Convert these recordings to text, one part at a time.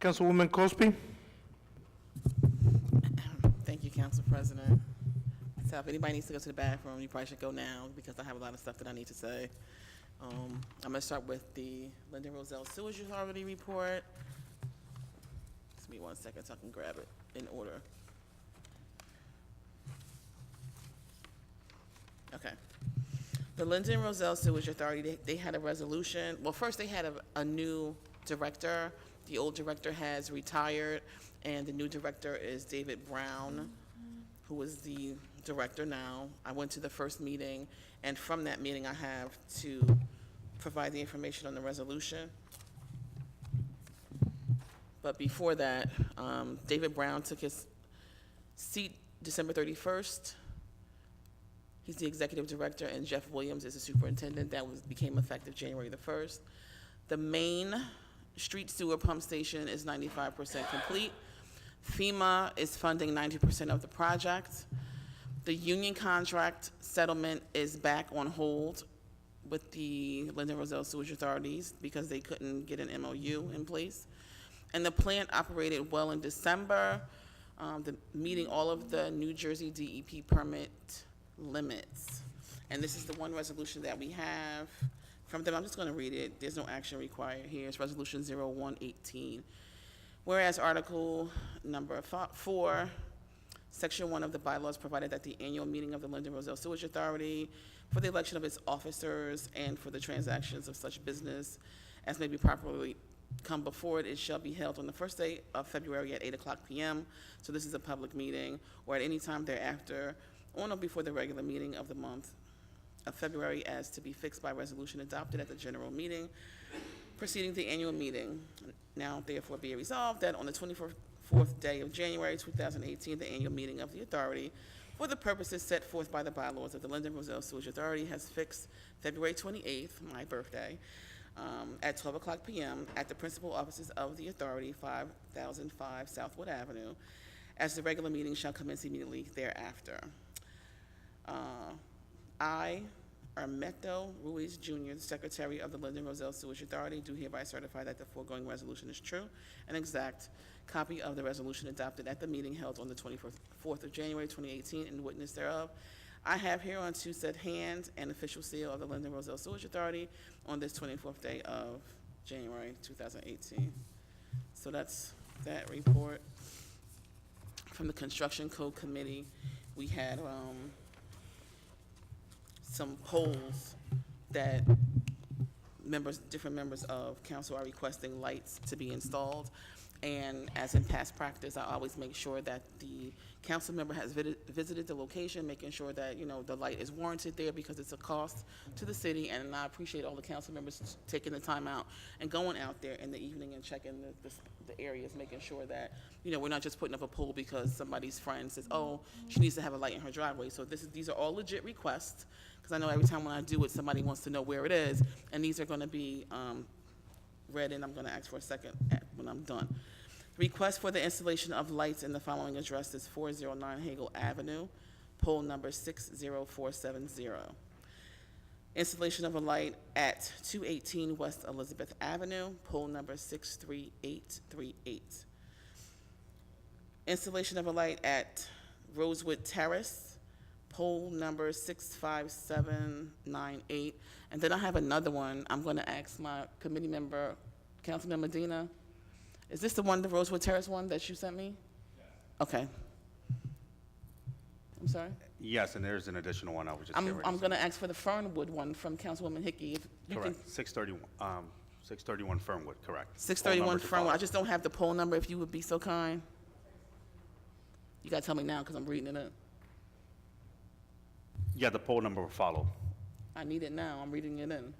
Councilwoman Cosby? Thank you, Council President. So if anybody needs to go to the bathroom, you probably should go now because I have a lot of stuff that I need to say. I'm going to start with the Linden Roselle Sewage Authority report. Just give me 1 second so I can grab it in order. Okay. The Linden Roselle Sewage Authority, they had a resolution. Well, first they had a new director. The old director has retired, and the new director is David Brown, who is the director now. I went to the first meeting, and from that meeting I have to provide the information on the resolution. But before that, David Brown took his seat December 31st. He's the executive director, and Jeff Williams is the superintendent. That became effective January the 1st. The main street sewer pump station is 95% complete. FEMA is funding 90% of the project. The union contract settlement is back on hold with the Linden Roselle Sewage Authorities because they couldn't get an MOU in place. And the plant operated well in December, meeting all of the New Jersey DEP permit limits. And this is the one resolution that we have from them. I'm just going to read it. There's no action required here. It's Resolution 0118. Whereas Article number 4, Section 1 of the bylaws provided that the annual meeting of the Linden Roselle Sewage Authority for the election of its officers and for the transactions of such business as may be properly come before it, it shall be held on the first day of February at 8:00 p.m. So this is a public meeting, or at any time thereafter, on or before the regular meeting of the month of February as to be fixed by resolution adopted at the general meeting preceding the annual meeting. Now therefore be it resolved that on the 24th day of January 2018, the annual meeting of the authority for the purposes set forth by the bylaws of the Linden Roselle Sewage Authority has fixed February 28th, my birthday, at 12:00 p.m. at the principal offices of the authority, 5005 Southwood Avenue, as the regular meeting shall commence immediately thereafter. I, Armeto Ruiz Jr., the Secretary of the Linden Roselle Sewage Authority, do hereby certify that the foregoing resolution is true. An exact copy of the resolution adopted at the meeting held on the 24th of January 2018 and witness thereof. I have here on two said hand an official seal of the Linden Roselle Sewage Authority on this 24th day of January 2018. So that's that report. From the Construction Code Committee, we had some polls that different members of council are requesting lights to be installed. And as in past practice, I always make sure that the council member has visited the location, making sure that, you know, the light is warranted there because it's a cost to the city. And I appreciate all the council members taking the time out and going out there in the evening and checking the areas, making sure that, you know, we're not just putting up a pole because somebody's friend says, oh, she needs to have a light in her driveway. So these are all legit requests, because I know every time when I do it, somebody wants to know where it is. And these are going to be read, and I'm going to ask for a second when I'm done. Request for the installation of lights in the following addresses: 409 Hagel Avenue, pole number 60470. Installation of a light at 218 West Elizabeth Avenue, pole number 63838. Installation of a light at Rosewood Terrace, pole number 65798. And then I have another one. I'm going to ask my committee member, Councilman Medina. Is this the one, the Rosewood Terrace one that you sent me? Yes. Okay. I'm sorry? Yes, and there's an additional one I was just I'm going to ask for the Fernwood one from Councilwoman Hickey. If you correct. 631 Fernwood, correct. 631 Fernwood. I just don't have the poll number, if you would be so kind. You got to tell me now because I'm reading it in. Yeah, the poll number will follow. I need it now. I'm reading it in.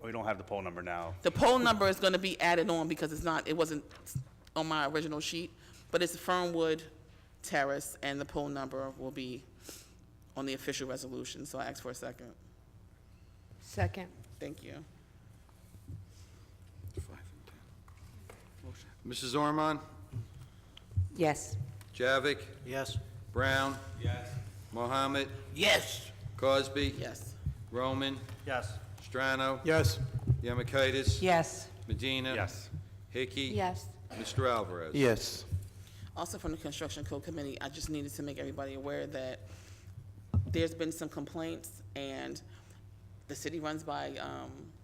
We don't have the poll number now. The poll number is going to be added on because it wasn't on my original sheet, but it's Fernwood Terrace, and the poll number will be on the official resolution. So I ask for a second. Second. Thank you. 5 and 10. Mrs. Ormond? Yes. Javik? Yes. Brown? Yes. Mohammed? Yes. Cosby? Yes. Roman? Yes. Strano? Yes. Yemakaitis? Yes. Medina? Yes. Hickey. Yes. Mr. Alvarez. Yes. Also from the Construction Code Committee, I just needed to make everybody aware that there's been some complaints, and the city runs by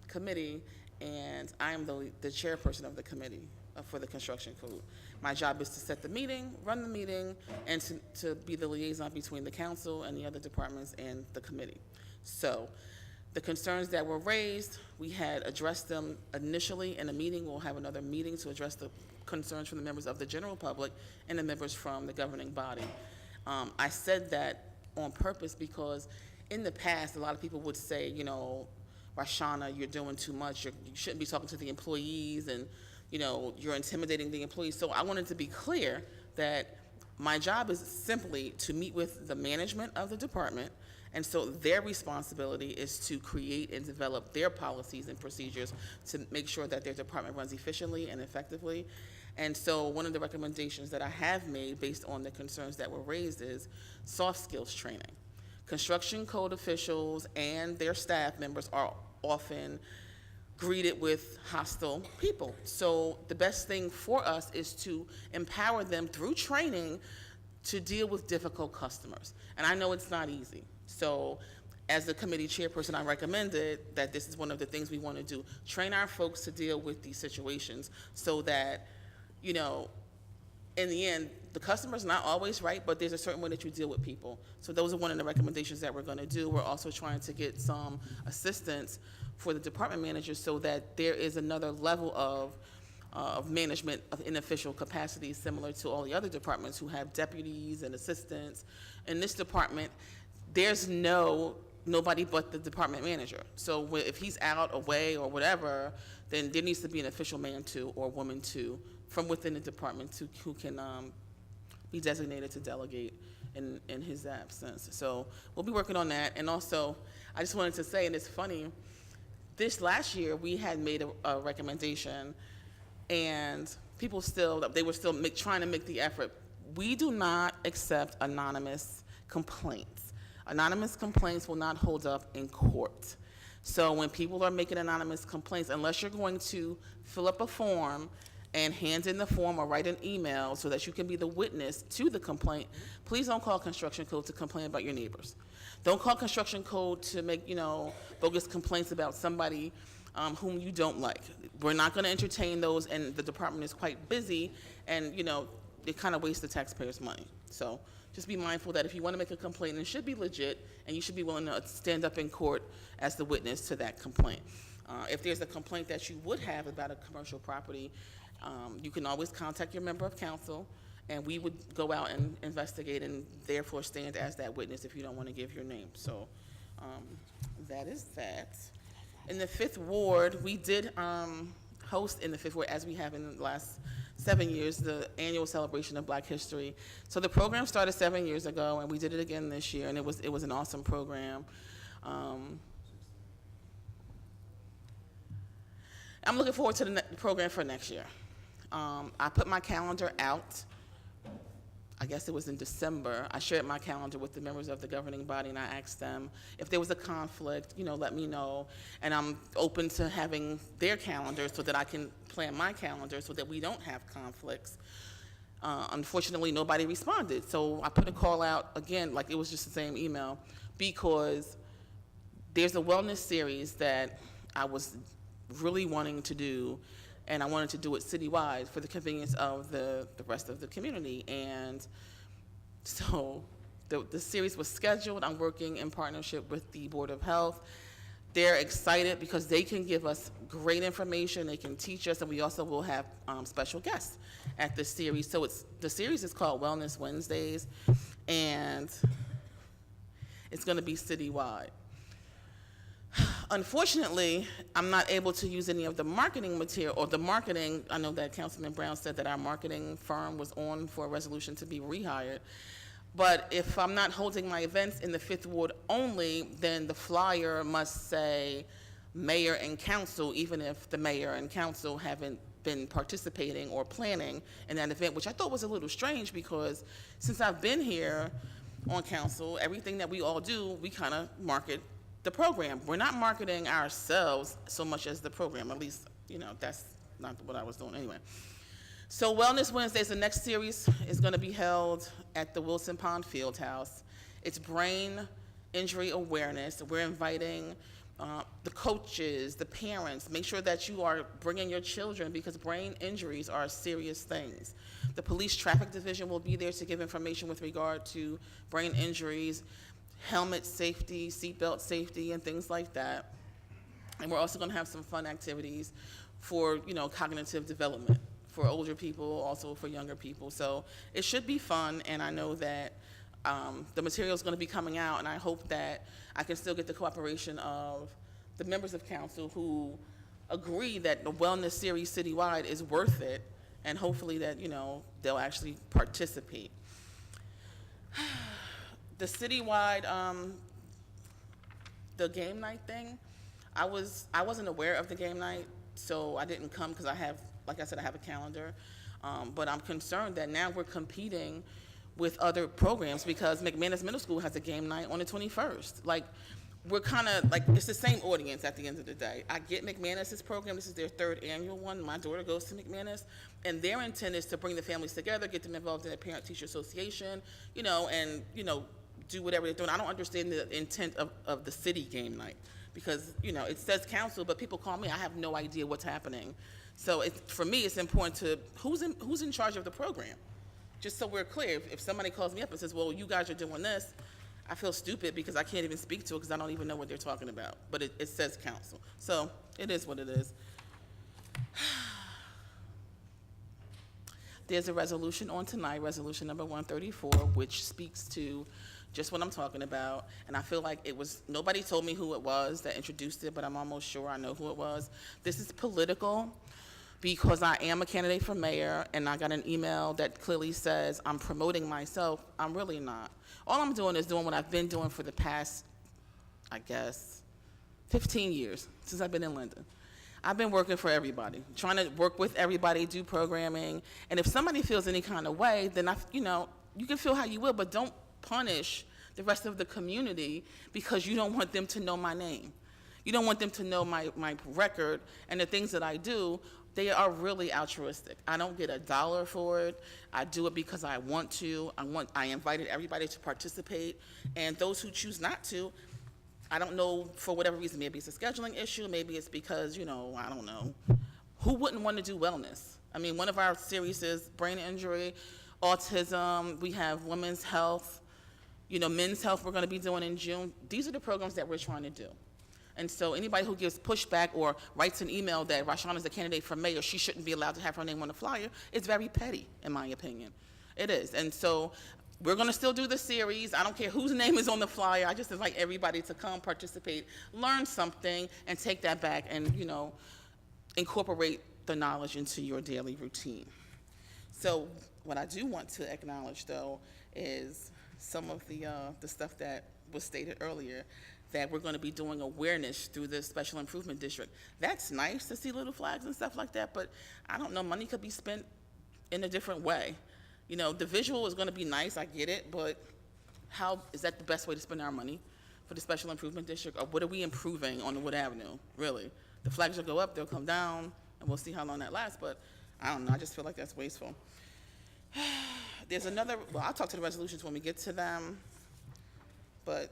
committee, and I am the chairperson of the committee for the Construction Code. My job is to set the meeting, run the meeting, and to be the liaison between the council and the other departments and the committee. So the concerns that were raised, we had addressed them initially in a meeting. We'll have another meeting to address the concerns from the members of the general public and the members from the governing body. I said that on purpose because in the past, a lot of people would say, you know, Rhashonna, you're doing too much. You shouldn't be talking to the employees, and, you know, you're intimidating the employees. So I wanted to be clear that my job is simply to meet with the management of the department, and so their responsibility is to create and develop their policies and procedures to make sure that their department runs efficiently and effectively. And so one of the recommendations that I have made based on the concerns that were raised is soft skills training. Construction code officials and their staff members are often greeted with hostile people. So the best thing for us is to empower them through training to deal with difficult customers. And I know it's not easy. So as the committee chairperson, I recommended that this is one of the things we want to do, train our folks to deal with these situations so that, you know, in the end, the customer's not always right, but there's a certain way that you deal with people. So those are one of the recommendations that we're going to do. We're also trying to get some assistance for the department managers so that there is another level of management in official capacities similar to all the other departments who have deputies and assistants. In this department, there's nobody but the department manager. So if he's out, away, or whatever, then there needs to be an official man too, or woman too, from within the department who can be designated to delegate in his absence. So we'll be working on that. And also, I just wanted to say, and it's funny, this last year we had made a recommendation, and people they were still trying to make the effort. We do not accept anonymous complaints. Anonymous complaints will not hold up in court. So when people are making anonymous complaints, unless you're going to fill up a form and hand in the form or write an email so that you can be the witness to the complaint, please don't call construction code to complain about your neighbors. Don't call construction code to make, you know, bogus complaints about somebody whom you don't like. We're not going to entertain those, and the department is quite busy, and, you know, it kind of wastes the taxpayers' money. So just be mindful that if you want to make a complaint, it should be legit, and you should be willing to stand up in court as the witness to that complaint. If there's a complaint that you would have about a commercial property, you can always contact your member of council, and we would go out and investigate and therefore stand as that witness if you don't want to give your name. So that is that. In the 5th Ward, we did host in the 5th Ward, as we have in the last 7 years, the annual celebration of Black History. So the program started 7 years ago, and we did it again this year, and it was an awesome program. I'm looking forward to the program for next year. I put my calendar out. I guess it was in December. I shared my calendar with the members of the governing body, and I asked them if there was a conflict, you know, let me know. And I'm open to having their calendar so that I can plan my calendar so that we don't have conflicts. Unfortunately, nobody responded. So I put a call out again, like it was just the same email, because there's a wellness series that I was really wanting to do, and I wanted to do it citywide for the convenience of the rest of the community. And so the series was scheduled. I'm working in partnership with the Board of Health. They're excited because they can give us great information, they can teach us, and we also will have special guests at the series. So the series is called Wellness Wednesdays, and it's gonna be citywide. Unfortunately, I'm not able to use any of the marketing material, or the marketing. I know that Councilman Brown said that our marketing firm was on for a resolution to be rehired. But if I'm not holding my events in the 5th Ward only, then the flyer must say mayor and council, even if the mayor and council haven't been participating or planning in that event, which I thought was a little strange because since I've been here on council, everything that we all do, we kind of market the program. We're not marketing ourselves so much as the program, at least, you know, that's not what I was doing anyway. So Wellness Wednesdays, the next series is going to be held at the Wilson Pond Fieldhouse. It's brain injury awareness. We're inviting the coaches, the parents. Make sure that you are bringing your children because brain injuries are serious things. The police traffic division will be there to give information with regard to brain injuries, helmet safety, seatbelt safety, and things like that. And we're also going to have some fun activities for, cognitive development for older people, also for younger people. So it should be fun, and I know that the material is going to be coming out, and I hope that I can still get the cooperation of the members of council who agree that the wellness series citywide is worth it, and hopefully that, they'll actually participate. The citywide, the game night thing, I wasn't aware of the game night, so I didn't come because like I said, I have a calendar. But I'm concerned that now we're competing with other programs because McManus Middle School has a game night on the 21st. Like, we're kind of, it's the same audience at the end of the day. I get McManus's program. This is their 3rd annual one. My daughter goes to McManus, and their intent is to bring the families together, get them involved in the parent-teacher association, and, do whatever they're doing. I don't understand the intent of the city game night because, it says council, but people call me. I have no idea what's happening. So for me, it's important to, who's in charge of the program? Just so we're clear, if somebody calls me up and says, well, you guys are doing this, I feel stupid because I can't even speak to it because I don't even know what they're talking about. But it says council. So it is what it is. There's a resolution on tonight, resolution number 134, which speaks to just what I'm talking about. And I feel like nobody told me who it was that introduced it, but I'm almost sure I know who it was. This is political because I am a candidate for mayor, and I got an email that clearly says I'm promoting myself. I'm really not. All I'm doing is doing what I've been doing for the past, 15 years since I've been in Linden. I've been working for everybody, trying to work with everybody, do programming, and if somebody feels any kind of way, then you can feel how you will, but don't punish the rest of the community because you don't want them to know my name. You don't want them to know my record and the things that I do. They are really altruistic. I don't get $1 for it. I do it because I want to. I invited everybody to participate, and those who choose not to, I don't know, for whatever reason. Maybe it's a scheduling issue. Maybe it's because, I don't know. Who wouldn't want to do wellness? I mean, one of our series is brain injury, autism. We have women's health, men's health we're going to be doing in June. These are the programs that we're trying to do. And so anybody who gives pushback or writes an email that Rhashonna is a candidate for mayor, she shouldn't be allowed to have her name on the flyer, it's very petty, in my opinion. It is. And so we're going to still do the series. I don't care whose name is on the flyer. I just invite everybody to come, participate, learn something, and take that back and, incorporate the knowledge into your daily routine. So what I do want to acknowledge, though, is some of the stuff that was stated earlier, that we're going to be doing awareness through the Special Improvement District. That's nice to see little flags and stuff like that, but I don't know, money could be spent in a different way. The visual is going to be nice, I get it, but how is that the best way to spend our money for the Special Improvement District? Or what are we improving on Wood Avenue, really? The flags will go up, they'll come down, and we'll see how long that lasts, but I don't know, I just feel like that's wasteful. There's another, I'll talk to the resolutions when we get to them, but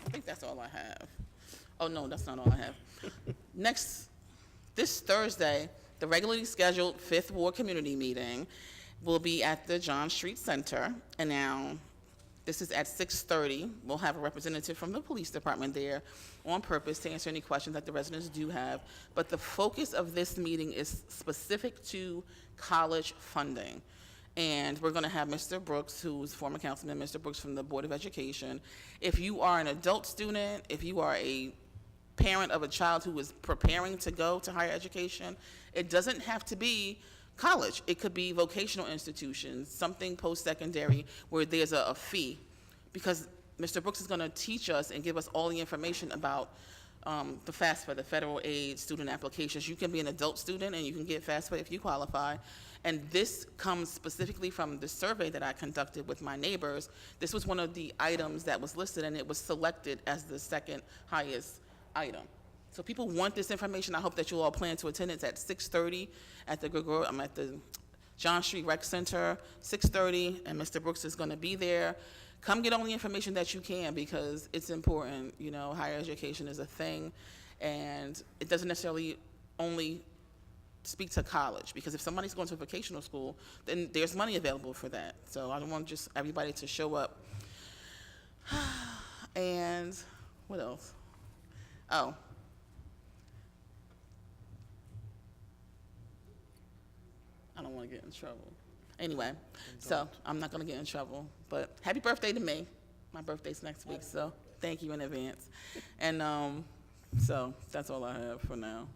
I think that's all I have. Oh, no, that's not all I have. This Thursday, the regularly scheduled 5th Ward Community Meeting will be at the John Street Center. And now, this is at 6:30. We'll have a representative from the police department there on purpose to answer any questions that the residents do have. But the focus of this meeting is specific to college funding. And we're going to have Mr. Brooks, who's former councilman, Mr. Brooks from the Board of Education. If you are an adult student, if you are a parent of a child who is preparing to go to higher education, it doesn't have to be college. It could be vocational institutions, something post-secondary where there's a fee. Because Mr. Brooks is going to teach us and give us all the information about the FAFSA, the federal aid student applications. You can be an adult student and you can get FAFSA if you qualify. And this comes specifically from the survey that I conducted with my neighbors. This was one of the items that was listed, and it was selected as the second highest item. So people want this information. I hope that you all plan to attend. It's at 6:30 at the I'm at the John Street Rec Center, 6:30, and Mr. Brooks is going to be there. Come get all the information that you can because it's important. You know, higher education is a thing, and it doesn't necessarily only speak to college, because if somebody's going to a vocational school, then there's money available for that. So I don't want just everybody to show up. And what else? Oh. I don't want to get in trouble. Anyway, so I'm not going to get in trouble. But happy birthday to me. My birthday's next week, so thank you in advance. And so that's all I have for now.